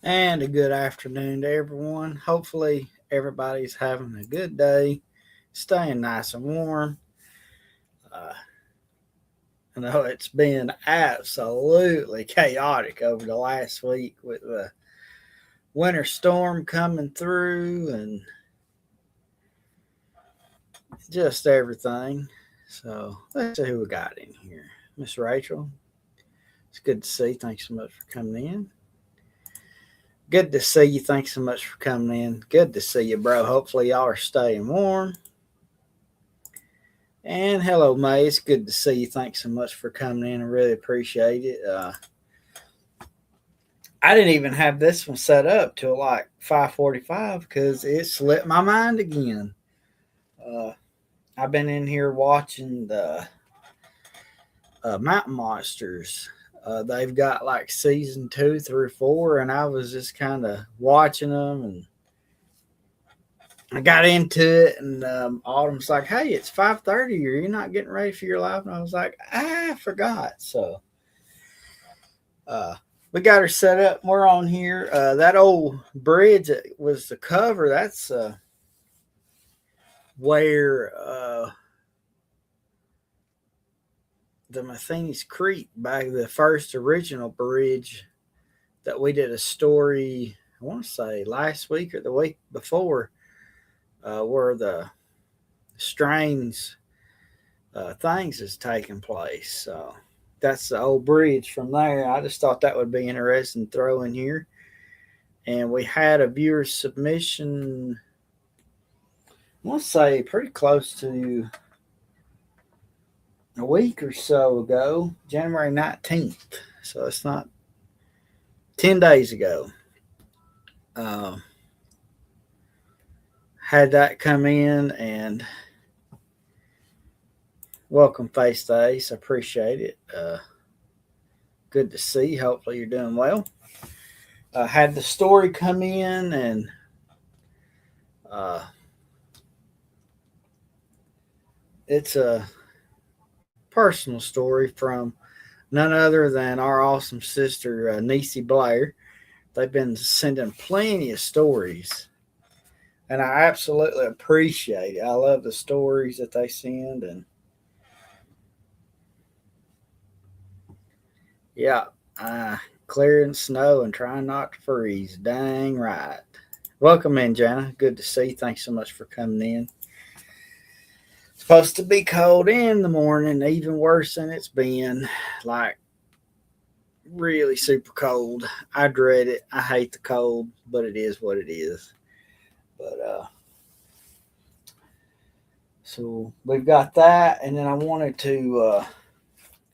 And a good afternoon to everyone. Hopefully, everybody's having a good day, staying nice and warm. Uh, I know it's been absolutely chaotic over the last week with the winter storm coming through and just everything. So, let's see who we got in here. Miss Rachel, it's good to see you. Thanks so much for coming in. Good to see you. Thanks so much for coming in. Good to see you, bro. Hopefully, y'all are staying warm. And hello, May. It's good to see you. Thanks so much for coming in. I really appreciate it. I didn't even have this one set up till like 5:45 because it slipped my mind again. Uh, I've been in here watching the Mountain Monsters. They've got like season 2 through 4, and I was just kind of watching them and I got into it, and Autumn's like, "Hey, it's 5:30. Are you not getting ready for your live?" And I was like, "I forgot." So uh, we got her set up. We're on here. That old bridge that was the cover. That's where the Matheny's Creek, by the first original bridge that we did a story. I want to say last week or the week before, where the strains things is taking place. So that's the old bridge from there. I just thought that would be interesting to throw in here. And we had a viewer submission, I want to say pretty close to a week or so ago, January 19th. So it's not 10 days ago. Uh, had that come in, and welcome Face to Ace. I appreciate it. Good to see. Hopefully you're doing well. Had the story come in, and uh, it's a personal story from none other than our awesome sister, Niecy Blair. They've been sending plenty of stories, and I absolutely appreciate it. I love the stories that they send, and yeah, clearing snow and trying not to freeze. Dang right. Welcome in, Jana. Good to see you. Thanks so much for coming in. Supposed to be cold in the morning, even worse than it's been. Like really super cold. I dread it. I hate the cold, but it is what it is. But so we've got that, and then I wanted to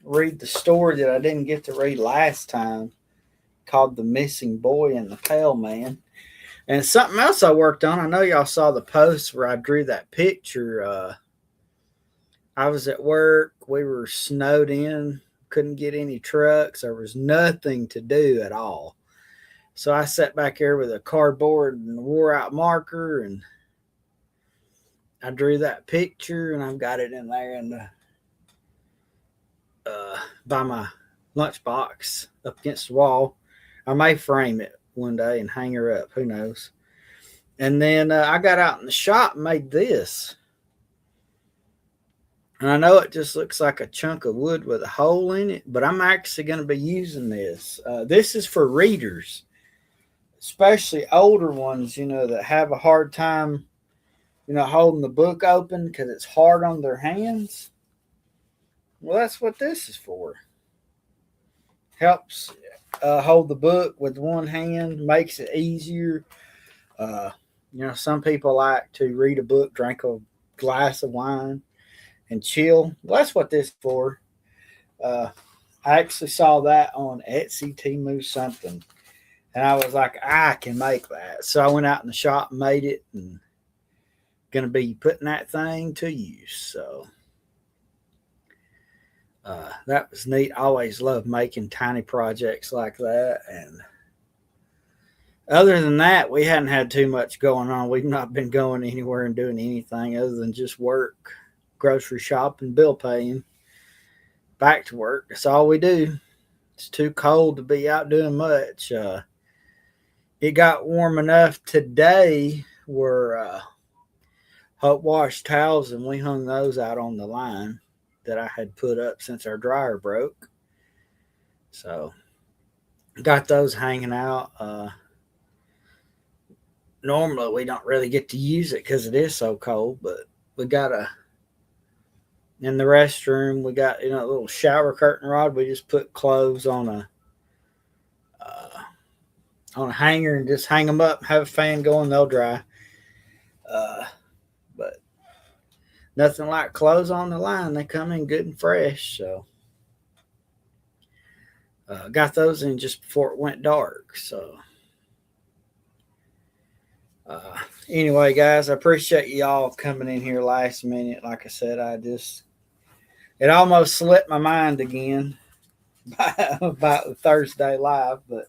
read the story that I didn't get to read last time, called "The Missing Boy and the Pale Man." And something else I worked on. I know y'all saw the post where I drew that picture. I was at work. We were snowed in. Couldn't get any trucks. There was nothing to do at all. So I sat back here with a cardboard and wore out marker, and I drew that picture, and I've got it in there in the by my lunchbox up against the wall. I may frame it one day and hang her up. Who knows? And then I got out in the shop and made this. And I know it just looks like a chunk of wood with a hole in it, but I'm actually going to be using this. This is for readers, especially older ones, that have a hard time, holding the book open because it's hard on their hands. Well, that's what this is for. Helps hold the book with one hand, makes it easier. Uh, some people like to read a book, drink a glass of wine, and chill. Well, that's what this is for. Uh, I actually saw that on Etsy, Temu, something, and I was like, I can make that. So I went out in the shop and made it, and going to be putting that thing to use. So that was neat. I always loved making tiny projects like that. And other than that, we hadn't had too much going on. We've not been going anywhere and doing anything other than just work, grocery shopping, bill paying, back to work. That's all we do. It's too cold to be out doing much. it got warm enough today where Hope washed towels and we hung those out on the line that I had put up since our dryer broke. So got those hanging out. Normally we don't really get to use it because it is so cold, but we got a in the restroom we got a little shower curtain rod. We just put clothes uh, on a hanger and just hang them up. Have a fan going, they'll dry. But nothing like clothes on the line. They come in good and fresh. So got those in just before it went dark. So uh, anyway, guys, I appreciate y'all coming in here last minute. Like I said, it almost slipped my mind again about the Thursday live, but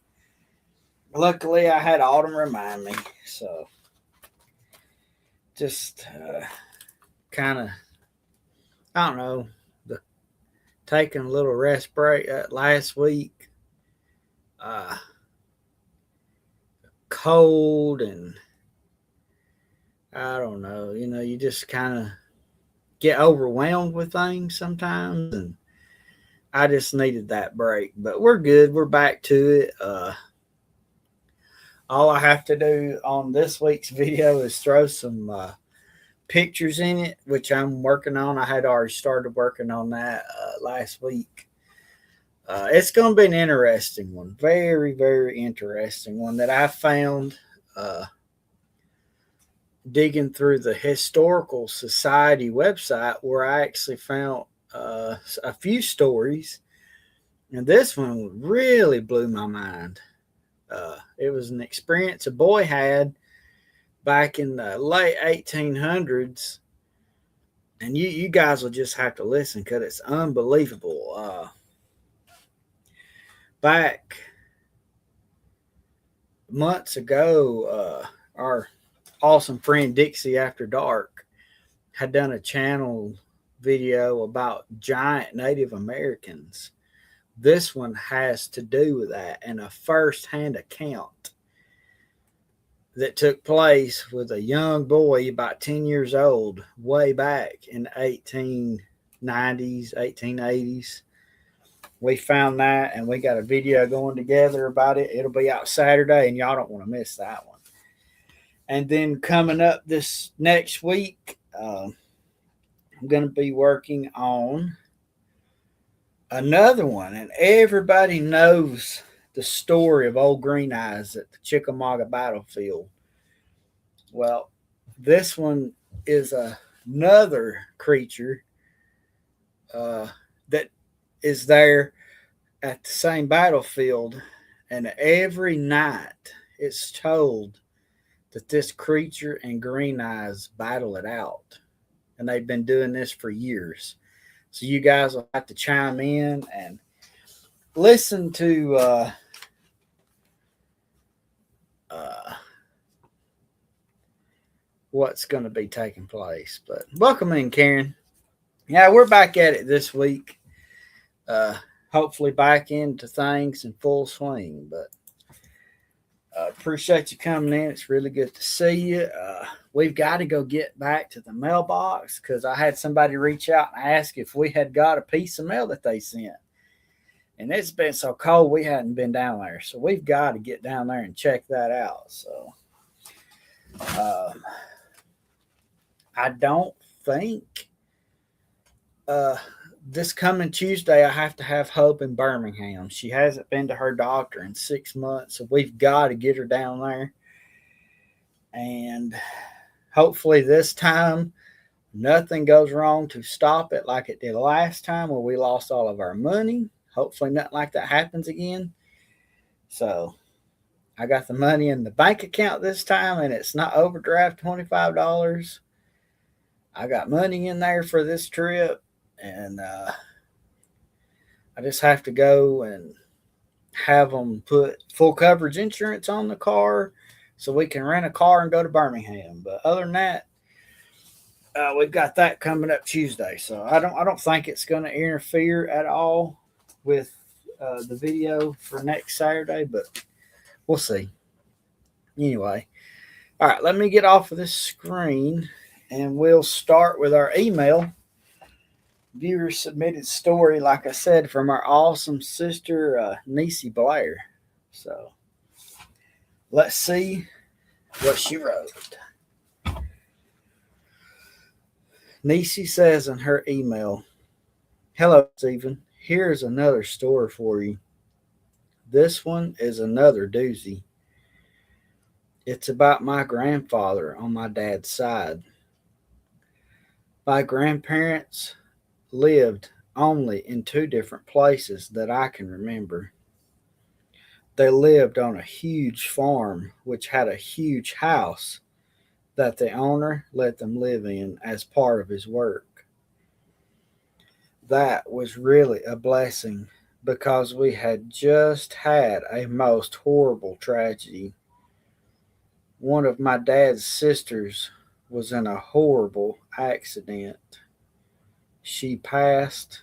luckily I had Autumn remind me. So just kind of, I don't know, taking a little rest break last week. Cold and I don't know, you just kind of get overwhelmed with things sometimes, and I just needed that break. But we're good. We're back to it. All I have to do on this week's video is throw some pictures in it, which I'm working on. I had already started working on that last week. It's going to be an interesting one. Very, very interesting one that I found digging through the Historical Society website, where I actually found a few stories. And this one really blew my mind. It was an experience a boy had back in the late 1800s. And you guys will just have to listen because it's unbelievable. Back months ago, our awesome friend Dixie After Dark had done a channel video about giant Native Americans. This one has to do with that, and a first-hand account that took place with a young boy about 10 years old way back in the 1890s, 1880s. We found that, and we got a video going together about it. It'll be out Saturday, and y'all don't want to miss that one. And then coming up this next week, I'm going to be working on another one. And everybody knows the story of Old Green Eyes at the Chickamauga battlefield. Well, this one is another creature that is there at the same battlefield, and every night it's told that this creature and Green Eyes battle it out, and they've been doing this for years. So you guys will have to chime in and listen to what's going to be taking place. But welcome in, Karen. Yeah, we're back at it this week. Hopefully back into things in full swing. But appreciate you coming in. It's really good to see you. We've got to go get back to the mailbox because I had somebody reach out and ask if we had got a piece of mail that they sent. And it's been so cold, we hadn't been down there. So we've got to get down there and check that out. So I don't think this coming Tuesday, I have to have Hope in Birmingham. She hasn't been to her doctor in 6 months, so we've got to get her down there. And hopefully this time, nothing goes wrong to stop it like it did last time where we lost all of our money. Hopefully nothing like that happens again. So I got the money in the bank account this time, and it's not overdraft $25. I got money in there for this trip. And I just have to go and have them put full coverage insurance on the car so we can rent a car and go to Birmingham. But other than that, we've got that coming up Tuesday. So I don't think it's going to interfere at all with the video for next Saturday, but we'll see. Anyway, all right, let me get off of this screen and we'll start with our email. Viewer submitted story, like I said, from our awesome sister, Niecy Blair. So let's see what she wrote. Niecy says in her email, "Hello, Stephen. Here's another story for you. This one is another doozy. It's about my grandfather on my dad's side. My grandparents lived only in two different places that I can remember. They lived on a huge farm which had a huge house that the owner let them live in as part of his work. That was really a blessing because we had just had a most horrible tragedy. One of my dad's sisters was in a horrible accident. She passed,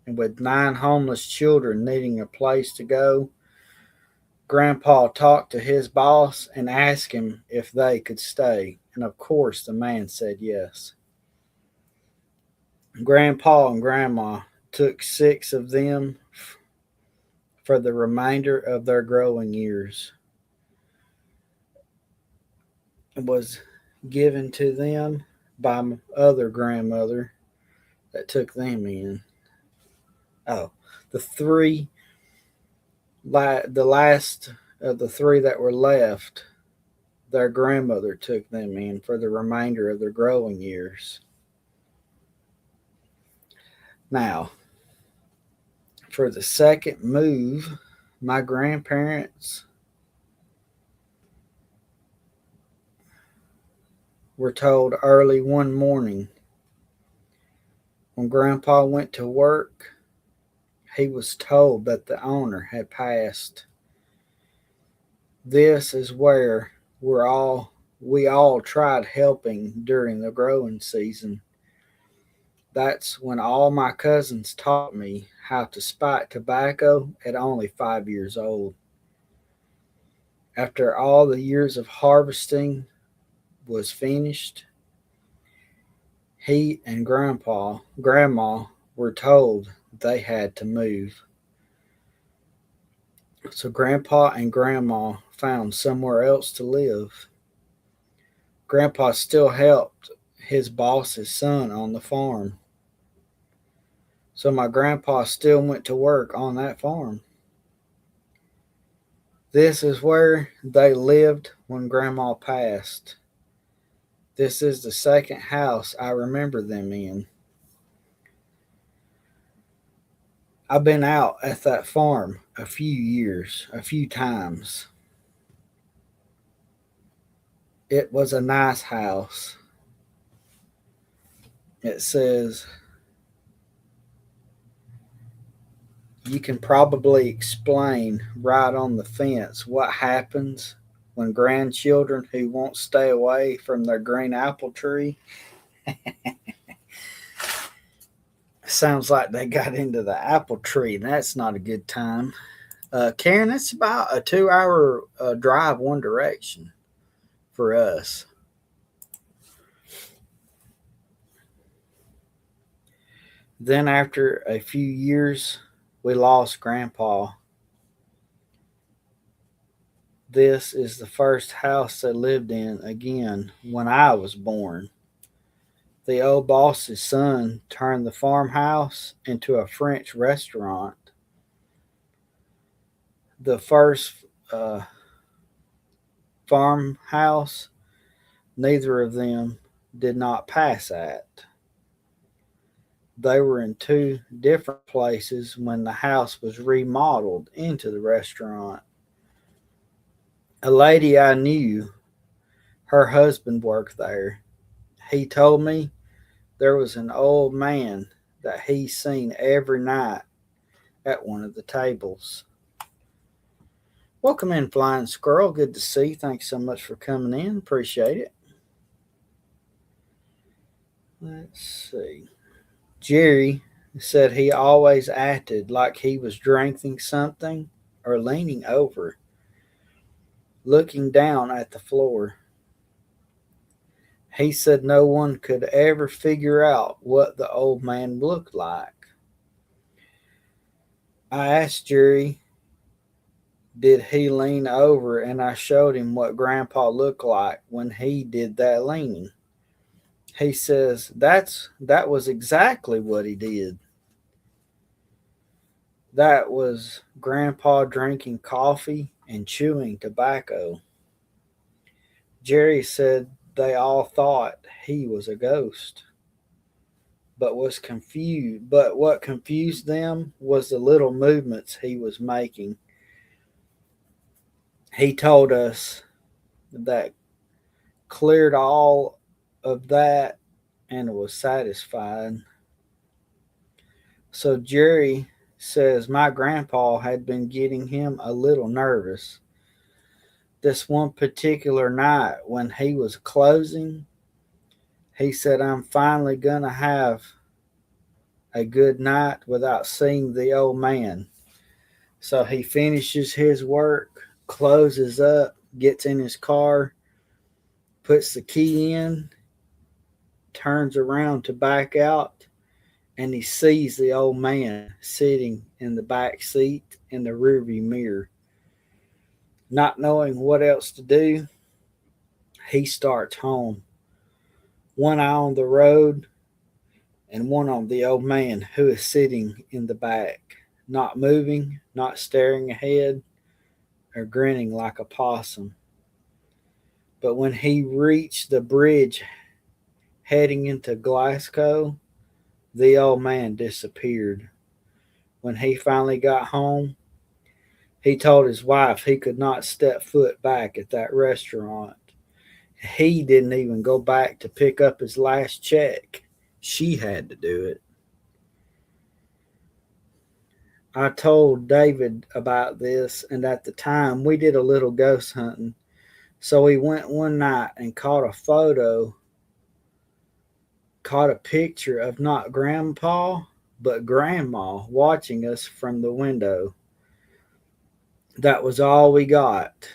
and with 9 homeless children needing a place to go, Grandpa talked to his boss and asked him if they could stay, and of course the man said yes. Grandpa and Grandma took 6 of them for the remainder of their growing years. It was given to them by my other grandmother that took them in. Oh, the three, the last of the three that were left, their grandmother took them in for the remainder of their growing years. Now, for the second move, my grandparents were told early one morning when Grandpa went to work, he was told that the owner had passed. This is where we all tried helping during the growing season. That's when all my cousins taught me how to spike tobacco at only 5 years old. After all the years of harvesting was finished, he and Grandma were told they had to move. So Grandpa and Grandma found somewhere else to live. Grandpa still helped his boss's son on the farm. So my grandpa still went to work on that farm. This is where they lived when Grandma passed. This is the second house I remember them in. I've been out at that farm a few times. It was a nice house. It says, you can probably explain right on the fence what happens when grandchildren who won't stay away from their green apple tree. Sounds like they got into the apple tree. That's not a good time. Karen, it's about a 2 hour drive one direction for us. Then, after a few years, we lost Grandpa. This is the first house they lived in again when I was born. The old boss's son turned the farmhouse into a French restaurant. The first uh, farmhouse, neither of them did not pass at. They were in two different places when the house was remodeled into the restaurant. A lady I knew, her husband worked there. He told me there was an old man that he seen every night at one of the tables. Welcome in, Flying Squirrel. Good to see you. Thanks so much for coming in. Appreciate it. Let's see. Jerry said he always acted like he was drinking something or leaning over. looking down at the floor. He said no one could ever figure out what the old man looked like. I asked Jerry, did he lean over, and I showed him what Grandpa looked like when he did that leaning. He says that was exactly what he did. That was Grandpa drinking coffee and chewing tobacco. Jerry said they all thought he was a ghost, but what confused them was the little movements he was making. He told us that cleared all of that and was satisfied. So Jerry says my grandpa had been getting him a little nervous. This one particular night when he was closing, he said, I'm finally going to have a good night without seeing the old man. So he finishes his work, closes up, gets in his car, puts the key in, turns around to back out, and he sees the old man sitting in the back seat in the rearview mirror. Not knowing what else to do, he starts home. One eye on the road and one on the old man who is sitting in the back, not moving, not staring ahead, or grinning like a possum. But when he reached the bridge heading into Glasgow, the old man disappeared. When he finally got home, he told his wife he could not step foot back at that restaurant. He didn't even go back to pick up his last check. She had to do it. I told David about this, and at the time we did a little ghost hunting. So we went one night and caught a picture of not Grandpa, but Grandma watching us from the window. That was all we got.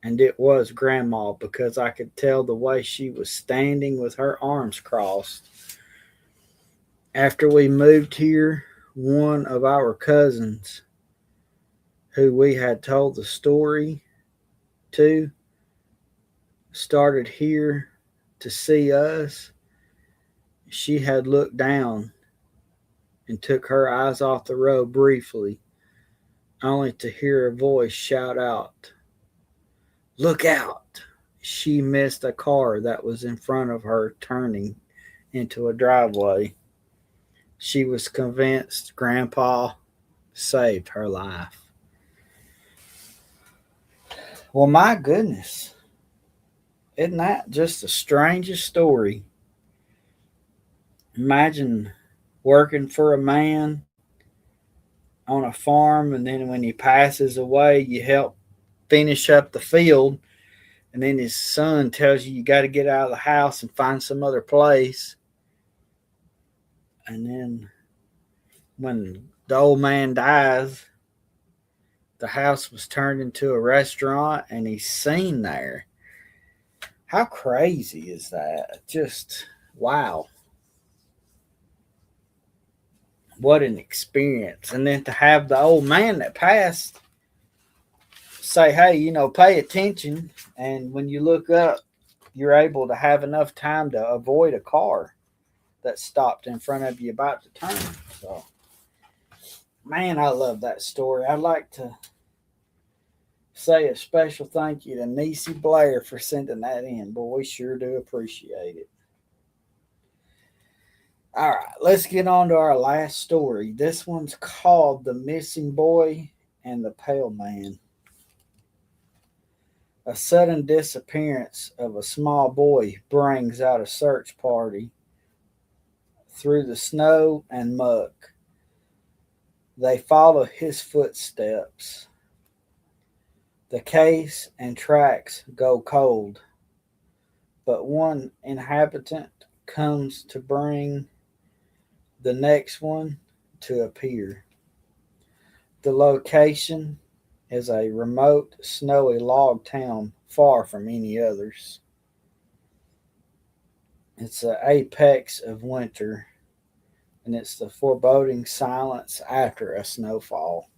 And it was Grandma because I could tell the way she was standing with her arms crossed. After we moved here, one of our cousins, who we had told the story to, started here to see us. She had looked down and took her eyes off the road briefly, only to hear a voice shout out, "Look out!" She missed a car that was in front of her turning into a driveway. She was convinced Grandpa saved her life. Well, my goodness. Isn't that just the strangest story? Imagine working for a man on a farm, and then when he passes away, you help finish up the field, and then his son tells you got to get out of the house and find some other place. And then when the old man dies, the house was turned into a restaurant and he's seen there. How crazy is that? Just wow. What an experience. And then to have the old man that passed say, hey, pay attention. And when you look up, you're able to have enough time to avoid a car that stopped in front of you about to turn. So, man, I love that story. I'd like to say a special thank you to Niecy Blair for sending that in. Boy, we sure do appreciate it. All right, let's get on to our last story. This one's called The Missing Boy and the Pale Man. A sudden disappearance of a small boy brings out a search party through the snow and muck. They follow his footsteps. The case and tracks go cold, but one inhabitant comes to bring the next one to appear. The location is a remote, snowy log town far from any others. It's the apex of winter, and it's the foreboding silence after a snowfall.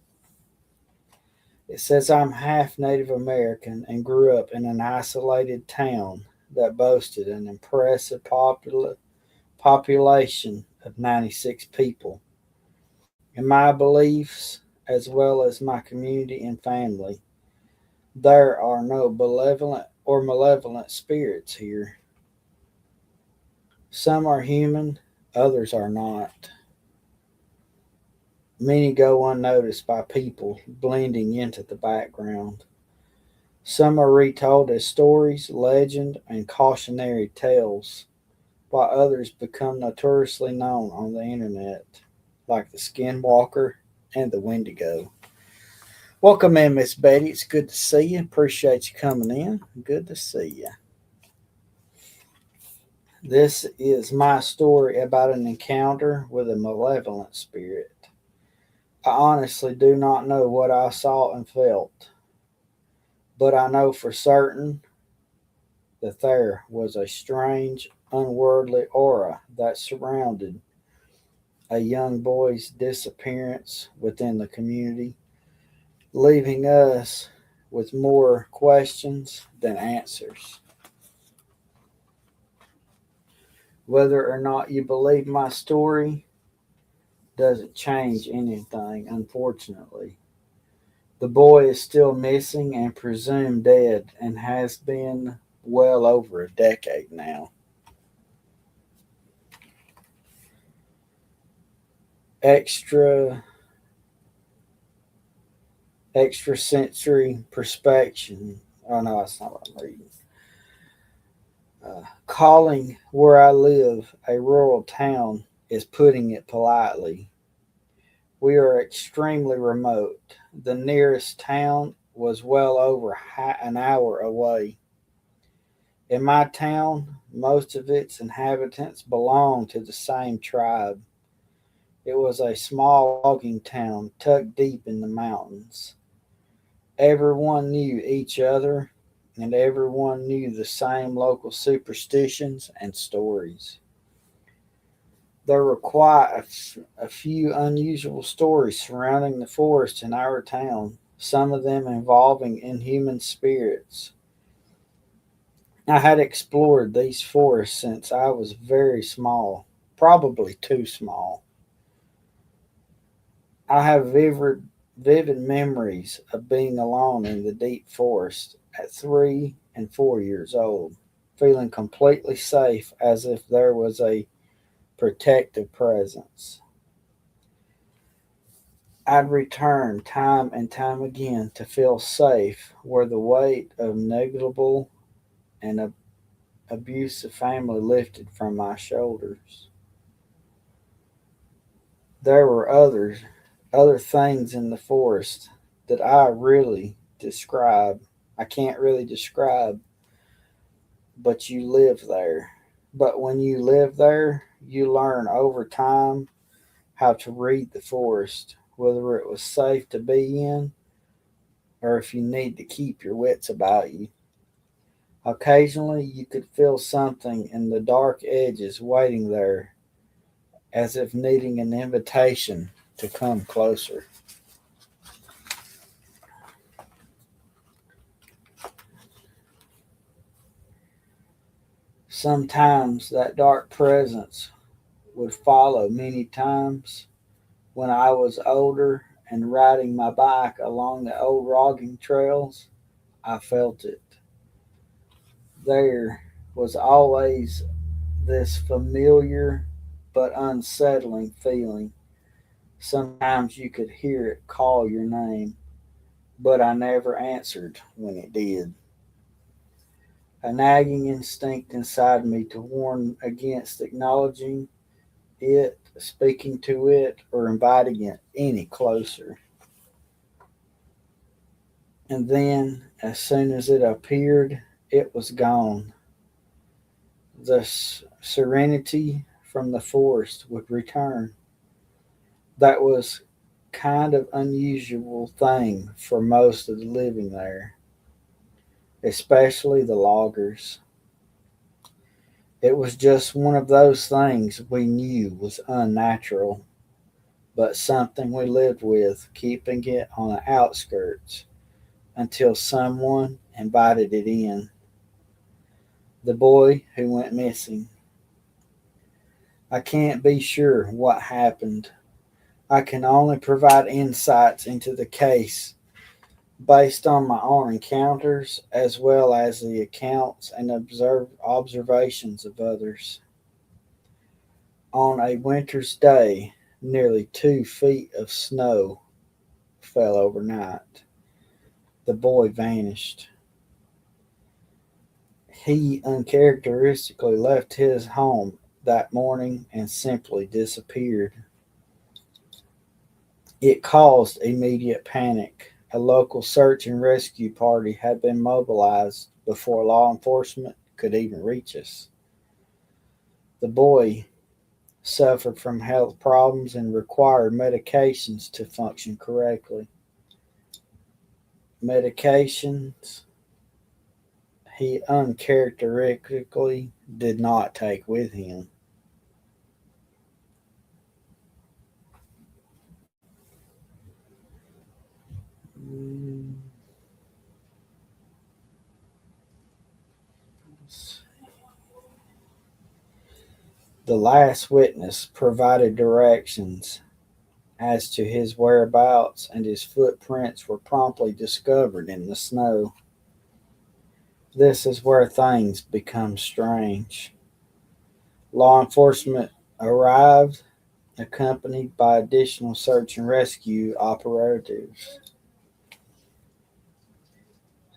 It says I'm half Native American and grew up in an isolated town that boasted an impressive population of 96 people. In my beliefs, as well as my community and family, there are no benevolent or malevolent spirits here. Some are human, others are not. Many go unnoticed by people, blending into the background. Some are retold as stories, legend, and cautionary tales, while others become notoriously known on the internet, like the Skinwalker and the Wendigo. Welcome in, Miss Betty. It's good to see you. Appreciate you coming in. Good to see you. This is my story about an encounter with a malevolent spirit. I honestly do not know what I saw and felt, but I know for certain that there was a strange, unworldly aura that surrounded a young boy's disappearance within the community, leaving us with more questions than answers. Whether or not you believe my story doesn't change anything, unfortunately. The boy is still missing and presumed dead and has been well over a decade now. Extra extrasensory perspection. Oh no, that's not what I'm reading. Calling where I live a rural town is putting it politely. We are extremely remote. The nearest town was well over an hour away. In my town, most of its inhabitants belonged to the same tribe. It was a small logging town tucked deep in the mountains. Everyone knew each other, and everyone knew the same local superstitions and stories. There were quite a few unusual stories surrounding the forest in our town, some of them involving inhuman spirits. I had explored these forests since I was very small, probably too small. I have vivid memories of being alone in the deep forest at 3 and 4 years old, feeling completely safe as if there was a protective presence. I'd return time and time again to feel safe where the weight of negligible and abusive family lifted from my shoulders. There were other things in the forest that I can't really describe, but you live there. But when you live there, you learn over time how to read the forest, whether it was safe to be in or if you need to keep your wits about you. Occasionally, you could feel something in the dark edges waiting there, as if needing an invitation to come closer. Sometimes that dark presence would follow many times when I was older and riding my bike along the old logging trails. I felt it. There was always this familiar but unsettling feeling. Sometimes you could hear it call your name, but I never answered when it did. A nagging instinct inside me to warn against acknowledging it, speaking to it, or inviting it any closer. And then, as soon as it appeared, it was gone. The serenity from the forest would return. That was kind of unusual thing for most of the living there, especially the loggers. It was just one of those things we knew was unnatural, but something we lived with, keeping it on the outskirts until someone invited it in. The boy who went missing. I can't be sure what happened. I can only provide insights into the case based on my own encounters as well as the accounts and observations of others. On a winter's day, nearly 2 feet of snow fell overnight. The boy vanished. He uncharacteristically left his home that morning and simply disappeared. It caused immediate panic. A local search and rescue party had been mobilized before law enforcement could even reach us. The boy suffered from health problems and required medications to function correctly. Medications he uncharacteristically did not take with him. Mm, The last witness provided directions as to his whereabouts, and his footprints were promptly discovered in the snow. This is where things become strange. Law enforcement arrived, accompanied by additional search and rescue operatives.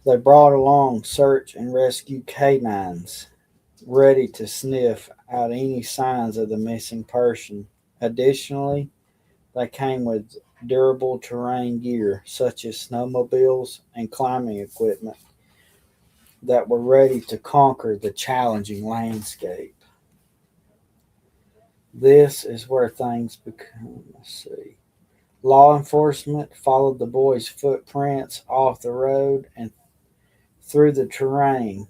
They brought along search and rescue canines, ready to sniff out any signs of the missing person. Additionally, they came with durable terrain gear such as snowmobiles and climbing equipment that were ready to conquer the challenging landscape. This is where things become, let's see. Law enforcement followed the boy's footprints off the road and through the terrain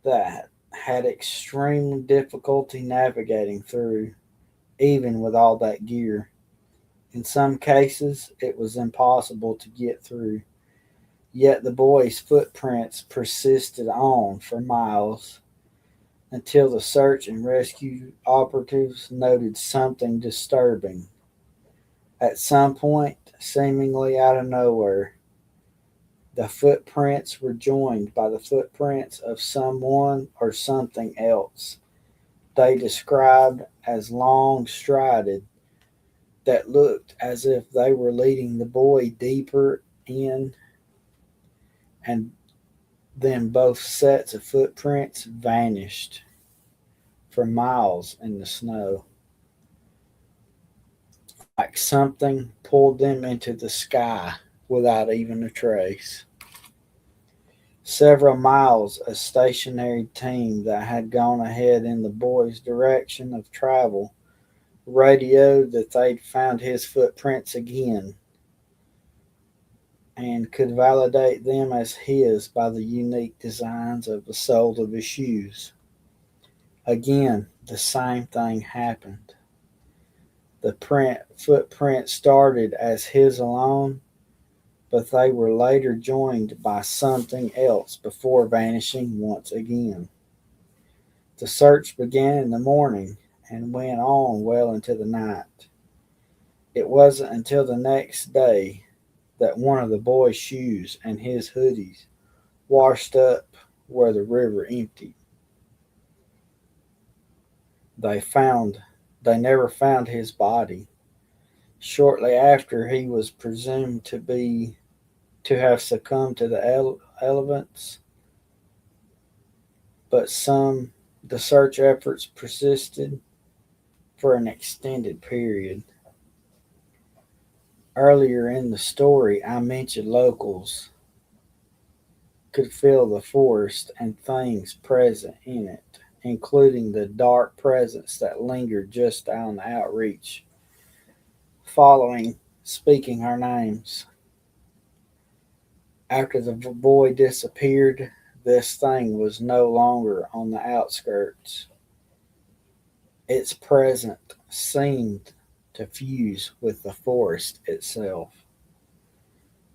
that had extreme difficulty navigating through, even with all that gear. In some cases, it was impossible to get through, yet the boy's footprints persisted on for miles until the search and rescue operatives noted something disturbing. At some point, seemingly out of nowhere, the footprints were joined by the footprints of someone or something else they described as long strided that looked as if they were leading the boy deeper in, and then both sets of footprints vanished for miles in the snow, like something pulled them into the sky without even a trace. Several miles, a stationary team that had gone ahead in the boy's direction of travel radioed that they'd found his footprints again and could validate them as his by the unique designs of the soles of his shoes. Again, the same thing happened. The footprints started as his alone, but they were later joined by something else before vanishing once again. The search began in the morning and went on well into the night. It wasn't until the next day that one of the boy's shoes and his hoodies washed up where the river emptied. They found they never found his body. Shortly after, he was presumed to have succumbed to the elements, but some the search efforts persisted for an extended period. Earlier in the story, I mentioned locals could feel the forest and things present in it, including the dark presence that lingered just on the outreach following, speaking our names. After the boy disappeared, this thing was no longer on the outskirts. Its presence seemed to fuse with the forest itself.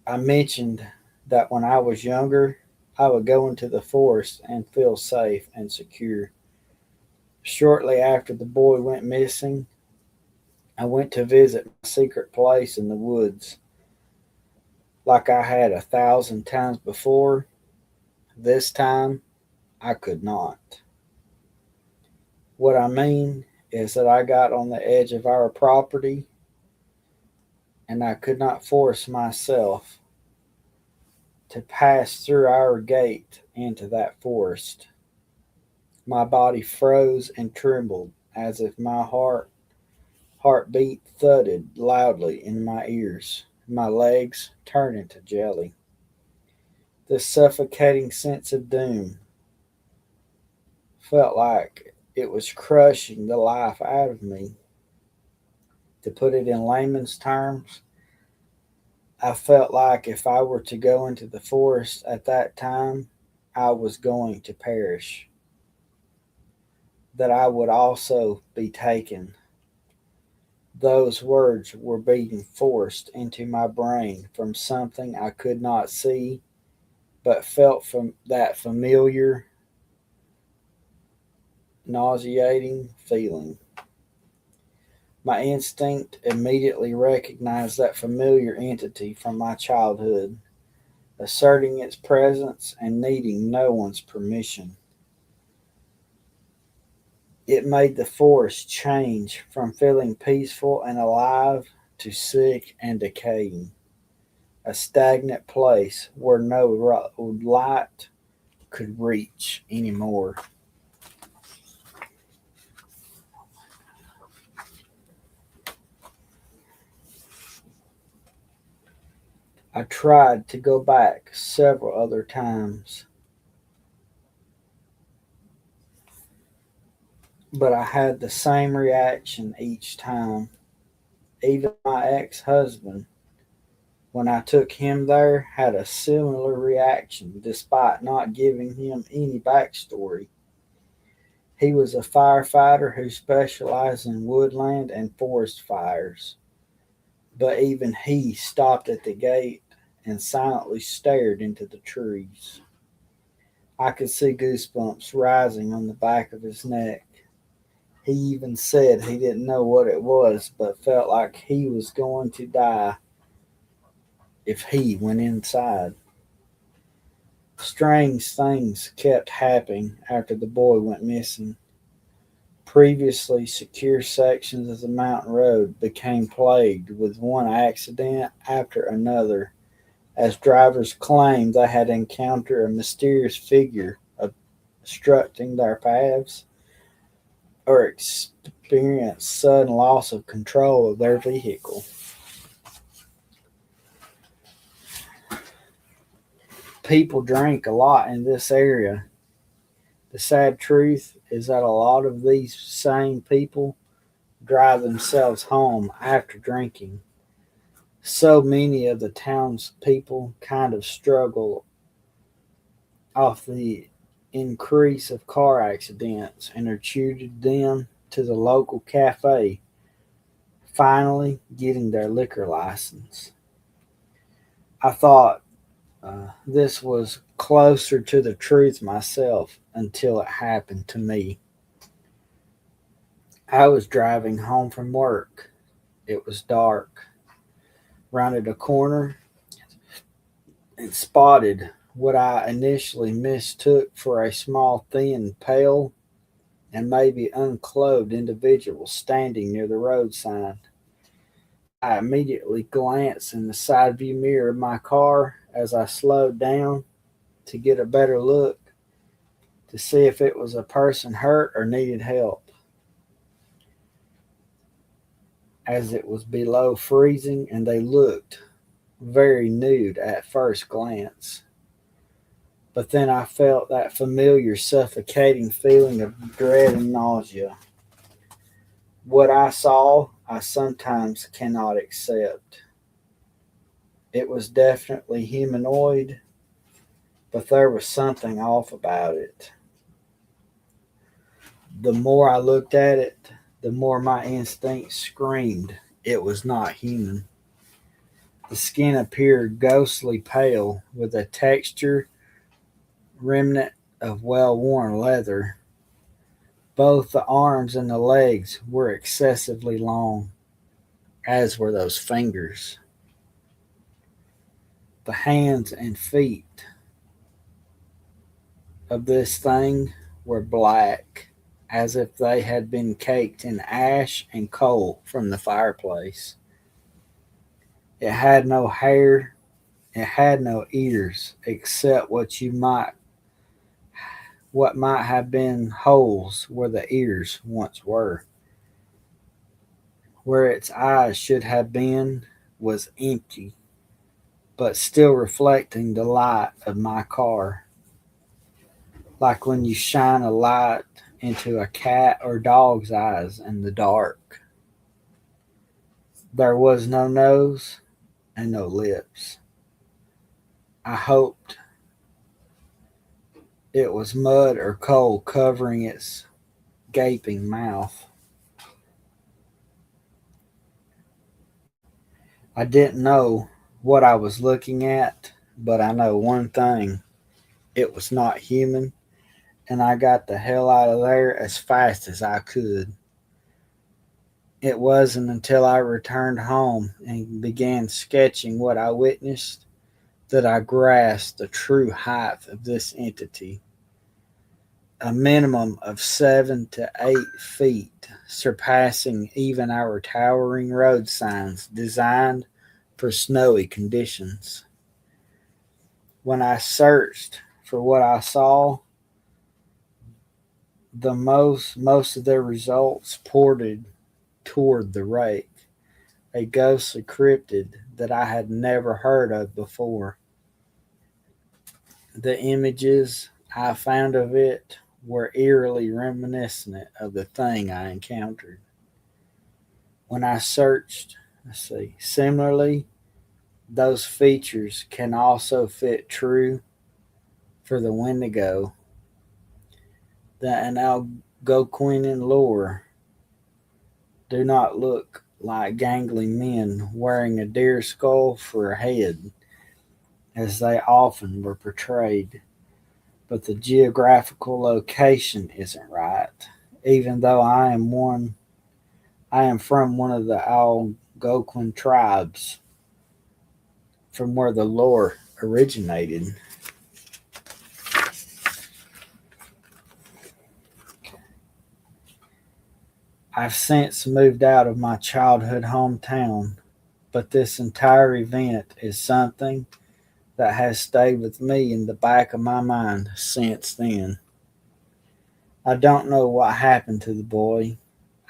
I mentioned that when I was younger, I would go into the forest and feel safe and secure. Shortly after the boy went missing, I went to visit my secret place in the woods. Like I had 1,000 times before, this time I could not. What I mean is that I got on the edge of our property and I could not force myself to pass through our gate into that forest. My body froze and trembled as if my heartbeat thudded loudly in my ears. My legs turned into jelly. The suffocating sense of doom felt like it was crushing the life out of me. To put it in layman's terms, I felt like if I were to go into the forest at that time, I was going to perish, that I would also be taken. Those words were being forced into my brain from something I could not see, but felt from that familiar, nauseating feeling. My instinct immediately recognized that familiar entity from my childhood, asserting its presence and needing no one's permission. It made the forest change from feeling peaceful and alive to sick and decaying, a stagnant place where no light could reach anymore. I tried to go back several other times, but I had the same reaction each time. Even my ex husband, when I took him there, had a similar reaction despite not giving him any backstory. He was a firefighter who specialized in woodland and forest fires, but even he stopped at the gate and silently stared into the trees. I could see goosebumps rising on the back of his neck. He even said he didn't know what it was, but felt like he was going to die if he went inside. Strange things kept happening after the boy went missing. Previously secure sections of the mountain road became plagued with one accident after another, as drivers claimed they had encountered a mysterious figure obstructing their paths or experienced sudden loss of control of their vehicle. People drink a lot in this area. The sad truth is that a lot of these same people drive themselves home after drinking. So many of the townspeople kind of struggle off the increase of car accidents and are tutored them to the local cafe, finally getting their liquor license. I thought this was closer to the truth myself until it happened to me. I was driving home from work. It was dark. Rounded a corner and spotted what I initially mistook for a small, thin, pale, and maybe unclothed individual standing near the road sign. I immediately glanced in the side view mirror of my car as I slowed down to get a better look to see if it was a person hurt or needed help, as it was below freezing and they looked very nude at first glance. But then I felt that familiar suffocating feeling of dread and nausea. What I saw I sometimes cannot accept. It was definitely humanoid, but there was something off about it. The more I looked at it, the more my instincts screamed it was not human. The skin appeared ghostly pale, with a texture remnant of well worn leather. Both the arms and the legs were excessively long, as were those fingers. The hands and feet of this thing were black, as if they had been caked in ash and coal from the fireplace. It had no hair, it had no ears, except what might have been holes where the ears once were. Where its eyes should have been was empty, but still reflecting the light of my car, like when you shine a light into a cat or dog's eyes in the dark. There was no nose and no lips. I hoped it was mud or coal covering its gaping mouth. I didn't know what I was looking at, but I know one thing: it was not human, and I got the hell out of there as fast as I could. It wasn't until I returned home and began sketching what I witnessed that I grasped the true height of this entity. A minimum of 7 to 8 feet, surpassing even our towering road signs designed for snowy conditions. When I searched for what I saw, the most of the results ported toward the rake, a ghostly cryptid that I had never heard of before. The images I found of it were eerily reminiscent of the thing I encountered. When I searched, let's see, similarly, those features can also fit true for the Wendigo. The Algonquian lore do not look like gangling men wearing a deer skull for a head, as they often were portrayed. But the geographical location isn't right. Even though I am from one of the Algonquin tribes, from where the lore originated. I've since moved out of my childhood hometown, but this entire event is something that has stayed with me in the back of my mind since then. I don't know what happened to the boy.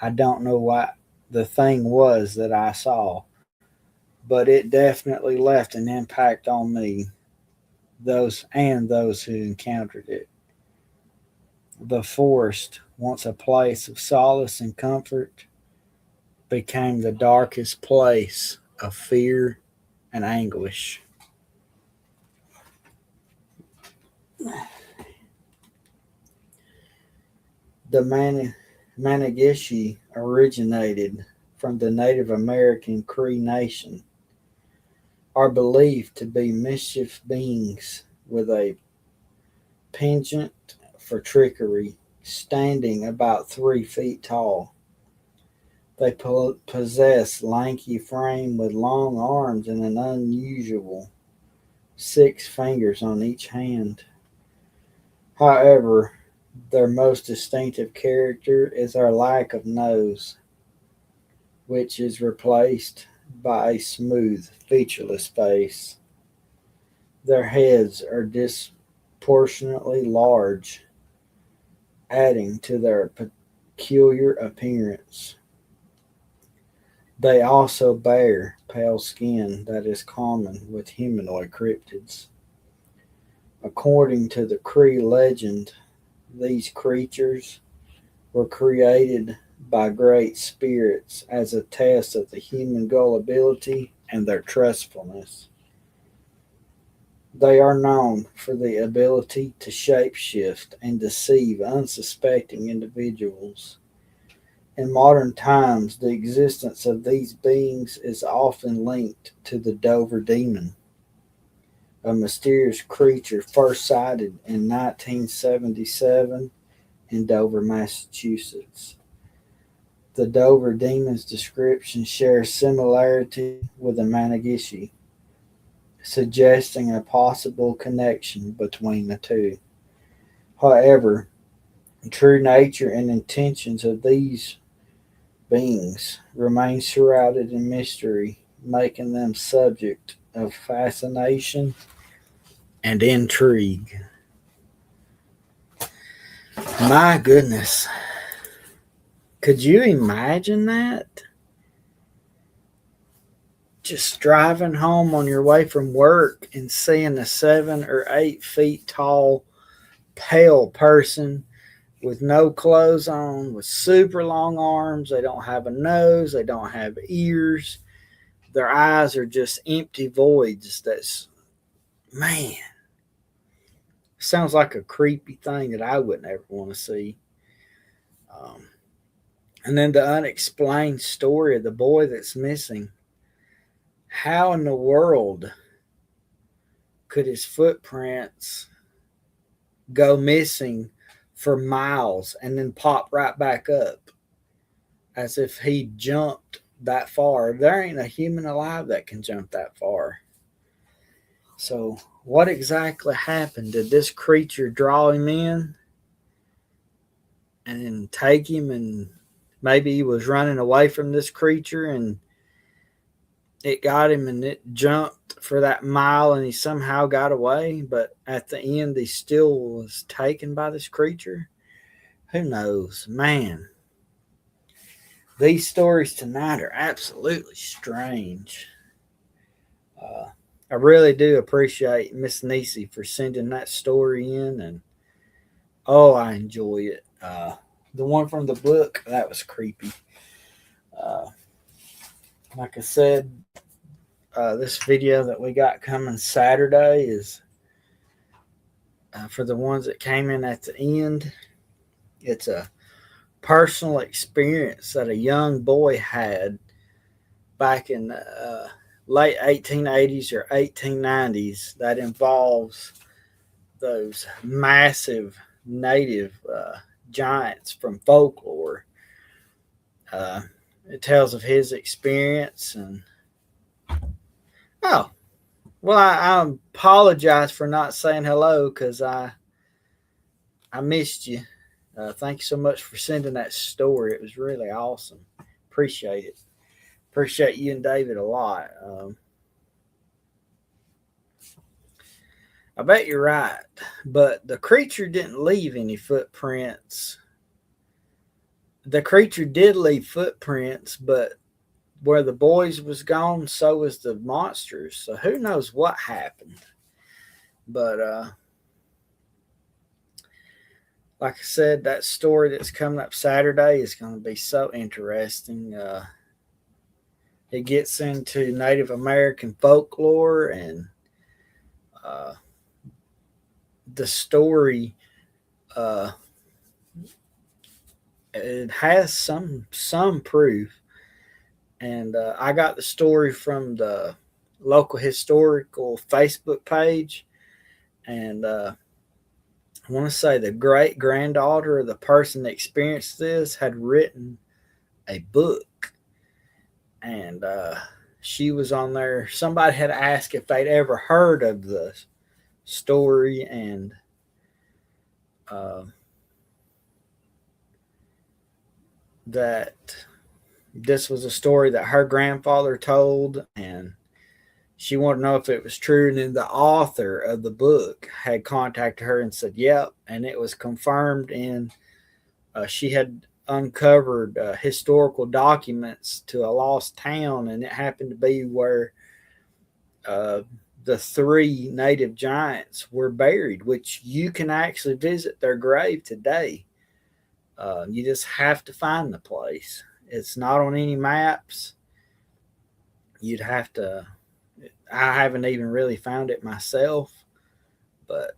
I don't know what the thing was that I saw, but it definitely left an impact on me, those who encountered it. The forest, once a place of solace and comfort, became the darkest place of fear and anguish. The Manigishi originated from the Native American Cree Nation, are believed to be mischief beings with a penchant for trickery, standing about 3 feet tall. They possess lanky frame with long arms and an unusual 6 fingers on each hand. However, their most distinctive character is their lack of nose, which is replaced by a smooth, featureless face. Their heads are disproportionately large, adding to their peculiar appearance. They also bear pale skin that is common with humanoid cryptids. According to the Cree legend, these creatures were created by great spirits as a test of the human gullibility and their trustfulness. They are known for the ability to shapeshift and deceive unsuspecting individuals. In modern times, the existence of these beings is often linked to the Dover Demon, a mysterious creature first sighted in 1977 in Dover, Massachusetts. The Dover Demon's description shares similarity with the Managishi, suggesting a possible connection between the two. However, the true nature and intentions of these beings remain shrouded in mystery, making them subject of fascination and intrigue. My goodness. Could you imagine that? Just driving home on your way from work and seeing a 7 or 8 feet tall, pale person with no clothes on, with super long arms. They don't have a nose, they don't have ears. Their eyes are just empty voids. That's, man, sounds like a creepy thing that I wouldn't ever want to see. Um, and then the unexplained story of the boy that's missing. How in the world could his footprints go missing for miles and then pop right back up as if he jumped that far? There ain't a human alive that can jump that far. So, what exactly happened? Did this creature draw him in and then take him, and maybe he was running away from this creature and it got him and it jumped for that mile and he somehow got away, but at the end he still was taken by this creature? Who knows? Man, these stories tonight are absolutely strange. I really do appreciate Miss Nisi for sending that story in, and oh, I enjoy it. The one from the book, that was creepy. Uh, like I said, this video that we got coming Saturday is for the ones that came in at the end. It's a personal experience that a young boy had back in the late 1880s or 1890s that involves those massive native giants from folklore. Uh, it tells of his experience. And oh, well, I apologize for not saying hello because I missed you. Thank you so much for sending that story. It was really awesome. Appreciate it. Appreciate you and David a lot. I bet you're right, but the creature didn't leave any footprints. The creature did leave footprints, but where the boys was gone, so was the monsters. So who knows what happened? But like I said, that story that's coming up Saturday is going to be so interesting. It gets into Native American folklore, and uh, the story uh, it has some proof. And I got the story from the local historical Facebook page, and I want to say the great granddaughter of the person that experienced this had written a book, and she was on there. Somebody had asked if they'd ever heard of the story, and uh, that this was a story that her grandfather told, and she wanted to know if it was true. And then the author of the book had contacted her and said, yep. And it was confirmed. And she had uncovered historical documents to a lost town. And it happened to be where uh, the 3 native giants were buried, which you can actually visit their grave today. You just have to find the place. It's not on any maps. You'd have to. I haven't even really found it myself, but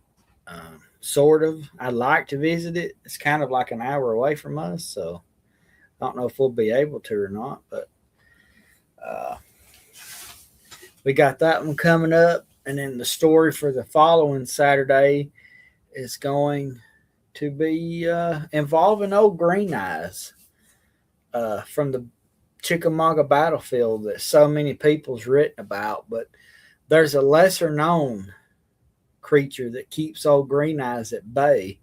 sort of. I'd like to visit it. It's kind of like an hour away from us, so I don't know if we'll be able to or not. But uh, we got that one coming up, and then the story for the following Saturday is going to be involving old Green Eyes from the Chickamauga battlefield that so many people's written about. But there's a lesser known creature that keeps old Green Eyes at bay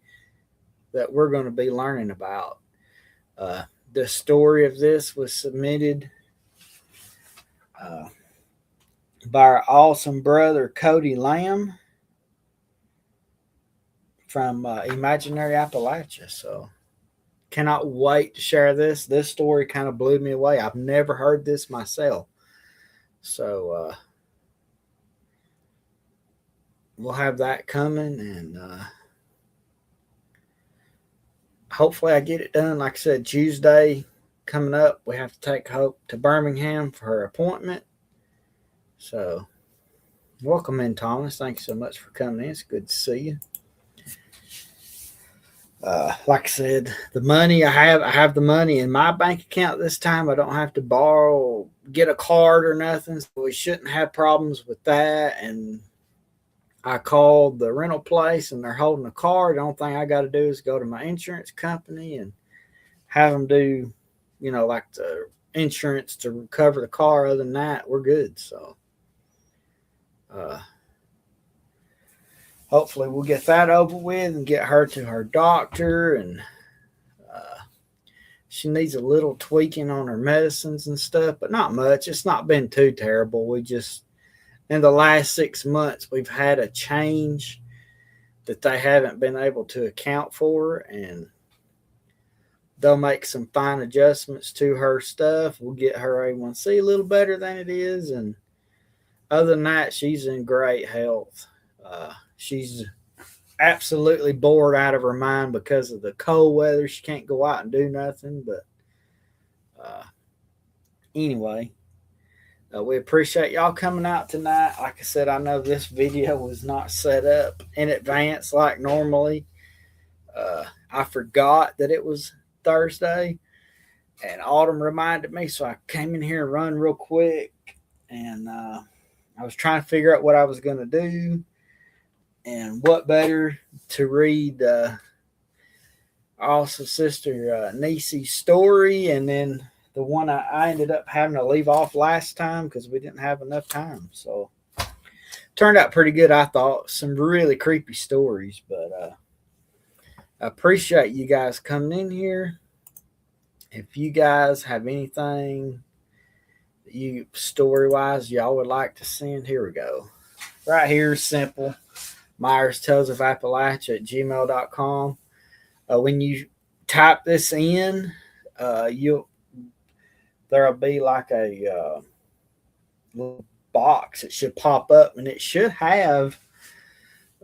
that we're going to be learning about. The story of this was submitted by our awesome brother Cody Lamb from Imaginary Appalachia. So cannot wait to share this. This story kind of blew me away. I've never heard this myself. So we'll have that coming, and hopefully I get it done. Like I said, Tuesday coming up, we have to take Hope to Birmingham for her appointment. So welcome in, Thomas. Thanks so much for coming in. It's good to see you. Like I said, the money I have the money in my bank account this time. I don't have to borrow, get a card or nothing. So we shouldn't have problems with that. And I called the rental place and they're holding a card. The only thing I got to do is go to my insurance company and have them do, like the insurance to cover the car. Other than that, we're good. So, hopefully we'll get that over with and get her to her doctor. And she needs a little tweaking on her medicines and stuff, but not much. It's not been too terrible. We just, in the last 6 months, we've had a change that they haven't been able to account for, and they'll make some fine adjustments to her stuff. We'll get her A1C a little better than it is, and other than that, she's in great health. She's absolutely bored out of her mind because of the cold weather. She can't go out and do nothing. But anyway, we appreciate y'all coming out tonight. Like I said, I know this video was not set up in advance like normally. I forgot that it was Thursday, and Autumn reminded me, so I came in here and run real quick. And I was trying to figure out what I was going to do. And what better to read also Sister Niecy's story, and then the one I ended up having to leave off last time because we didn't have enough time. So turned out pretty good, I thought. Some really creepy stories, but I appreciate you guys coming in here. If you guys have anything that you story-wise y'all would like to send, here we go. Right here, simple. Myers Tales of Appalachia at gmail.com. When you type this in, there'll be like a little box. It should pop up, and it should have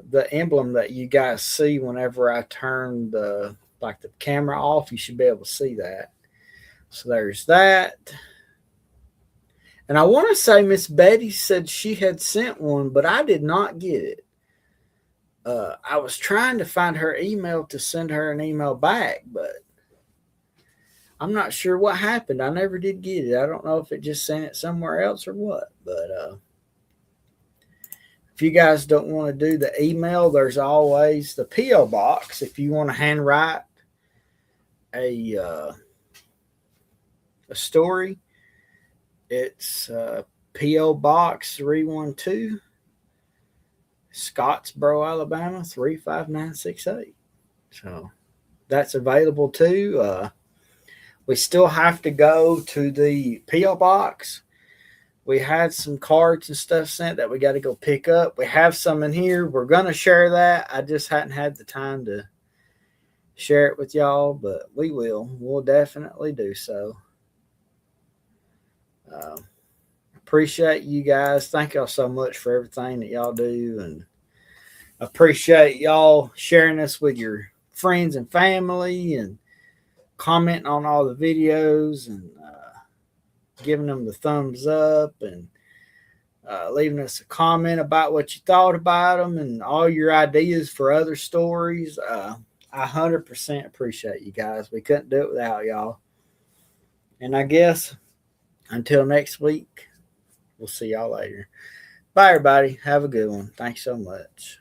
the emblem that you guys see whenever I turn the camera off. You should be able to see that. So there's that. And I want to say Miss Betty said she had sent one, but I did not get it. I was trying to find her email to send her an email back, but I'm not sure what happened. I never did get it. I don't know if it just sent it somewhere else or what. But if you guys don't want to do the email, there's always the P.O. box. If you want to handwrite a story, it's P.O. Box 312. Scottsboro, Alabama 35968. So that's available too. We still have to go to the P.O. box. We had some cards and stuff sent that we got to go pick up. We have some in here. We're going to share that. I just hadn't had the time to share it with y'all, but we will. We'll definitely do so. Appreciate you guys. Thank y'all so much for everything that y'all do, and appreciate y'all sharing this with your friends and family. And commenting on all the videos and giving them the thumbs up and leaving us a comment about what you thought about them and all your ideas for other stories. I 100% appreciate you guys. We couldn't do it without y'all. And I guess until next week, we'll see y'all later. Bye, everybody. Have a good one. Thanks so much.